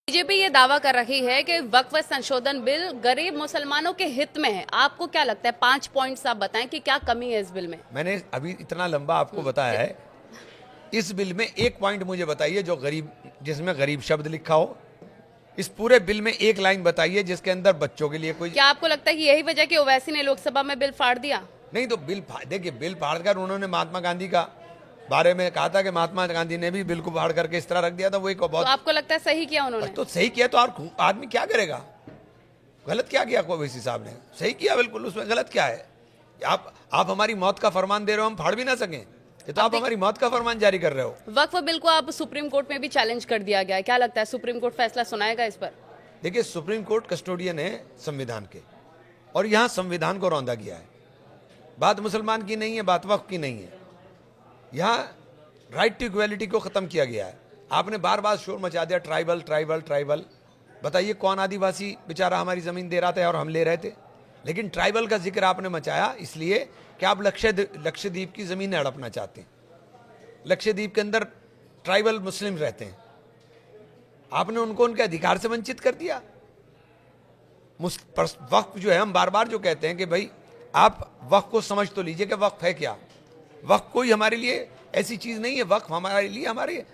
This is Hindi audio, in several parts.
बीजेपी ये दावा कर रही है कि वक्फ संशोधन बिल गरीब मुसलमानों के हित में है। आपको क्या लगता है? 5 पॉइंट्स आप बताएं कि क्या कमी है इस बिल में। मैंने अभी इतना लंबा आपको बताया है। इस बिल में एक पॉइंट मुझे बताइए जो गरीब, जिसमें गरीब शब्द लिखा हो। इस पूरे बिल में एक लाइन बताइए जिसके अंदर बच्चों के लिए कोई। क्या आपको लगता है कि यही वजह कि ओवैसी ने लोकसभा में बिल फाड़ दिया? नहीं तो देखिए, बिल फाड़ कर उन्होंने महात्मा गांधी का बारे में कहा था कि महात्मा गांधी ने भी बिल को फाड़ करके इस तरह रख दिया था। वो एक बहुत तो आपको लगता है सही किया उन्होंने? तो सही किया तो और आदमी क्या करेगा? गलत क्या किया ओवैसी साहब ने? सही किया बिल्कुल, उसमें गलत क्या है? आप हमारी मौत का फरमान दे रहे हो, हम फाड़ भी ना सकें? ये तो आप हमारी मौत का फरमान जारी कर रहे हो। वक्फ बिल को आप सुप्रीम कोर्ट में भी चैलेंज कर दिया गया है, क्या लगता है सुप्रीम कोर्ट फैसला सुनाएगा इस पर? देखिए, सुप्रीम कोर्ट कस्टोडियन है संविधान के, और यहाँ संविधान को रौंदा गया है। बात मुसलमान की नहीं है, बात वक्फ की नहीं है। यहाँ राइट टू इक्वेलिटी को खत्म किया गया है। आपने बार बार शोर मचा दिया, ट्राइबल ट्राइबल ट्राइबल। बताइए कौन आदिवासी बेचारा हमारी जमीन दे रहा था और हम ले रहे थे? लेकिन ट्राइबल का जिक्र आपने मचाया इसलिए कि आप लक्षद्वीप की जमीन हड़पना चाहते हैं। लक्षद्वीप के अंदर ट्राइबल मुस्लिम रहते हैं, आपने उनको उनके अधिकार से वंचित कर दिया। वक्फ जो है, हम बार बार जो कहते हैं कि भाई आप वक्फ को समझ तो लीजिए कि वक्फ है क्या। वक्फ कोई हमारे लिए ऐसी चीज नहीं है। वक्फ हमारे लिए हमारे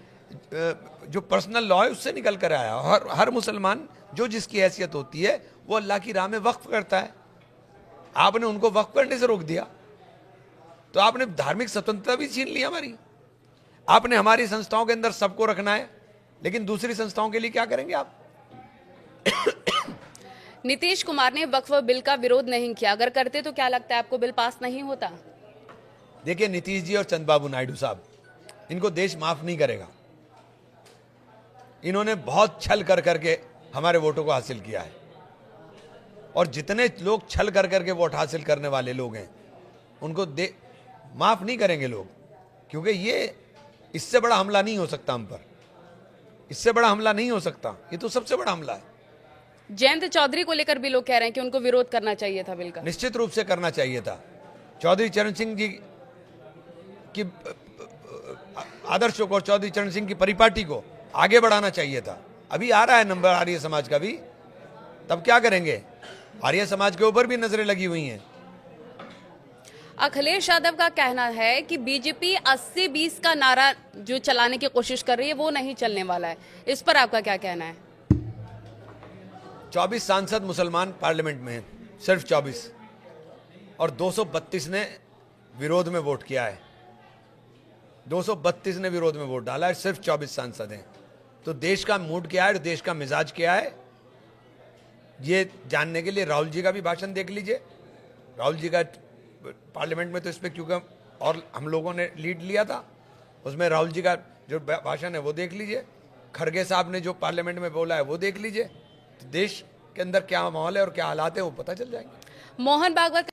जो पर्सनल लॉ है उससे निकल कर आया। और हर मुसलमान जो जिसकी हैसियत होती है वो अल्लाह की राह में वक्फ करता है। आपने उनको वक्फ करने से रोक दिया तो आपने धार्मिक स्वतंत्रता भी छीन ली हमारी। आपने हमारी संस्थाओं के अंदर सबको रखना है, लेकिन दूसरी संस्थाओं के लिए क्या करेंगे आप? नीतीश कुमार ने वक्फ बिल का विरोध नहीं किया, अगर करते तो क्या लगता है आपको बिल पास नहीं होता? देखिए, नीतीश जी और चंद्रबाबू नायडू साहब, इनको देश माफ नहीं करेगा। इन्होंने बहुत छल कर करके हमारे वोटों को हासिल किया है, और जितने लोग छल कर करके वोट हासिल करने वाले लोग हैं उनको माफ नहीं करेंगे लोग, क्योंकि ये इससे बड़ा हमला नहीं हो सकता हम पर। इससे बड़ा हमला नहीं हो सकता, ये तो सबसे बड़ा हमला है। जयंत चौधरी को लेकर भी लोग कह रहे हैं कि उनको विरोध करना चाहिए था बिल का। निश्चित रूप से करना चाहिए था। चौधरी चरण सिंह जी की आदर्शों को, चौधरी चरण सिंह की परिपाटी को आगे बढ़ाना चाहिए था। अभी आ रहा है नंबर आर्य समाज का भी, तब क्या करेंगे? आर्य समाज के ऊपर भी नजरें लगी हुई हैं। अखिलेश यादव का कहना है कि बीजेपी 80-20 का नारा जो चलाने की कोशिश कर रही है वो नहीं चलने वाला है। इस पर आपका क्या कहना है? 24 सांसद मुसलमान पार्लियामेंट में हैं, सिर्फ 24, और 232 ने विरोध में वोट किया है। 232 ने विरोध में वोट डाला है, सिर्फ 24 सांसद हैं। तो देश का मूड क्या है, देश का मिजाज क्या है, ये जानने के लिए राहुल जी का भी भाषण देख लीजिए। राहुल जी का पार्लियामेंट में तो इस पर क्योंकि और हम लोगों ने लीड लिया था, उसमें राहुल जी का जो भाषण है वो देख लीजिए। खड़गे साहब ने जो पार्लियामेंट में बोला है वो देख लीजिए। तो देश के अंदर क्या माहौल है और क्या हालात है वो पता चल जाएंगे। मोहन भागवत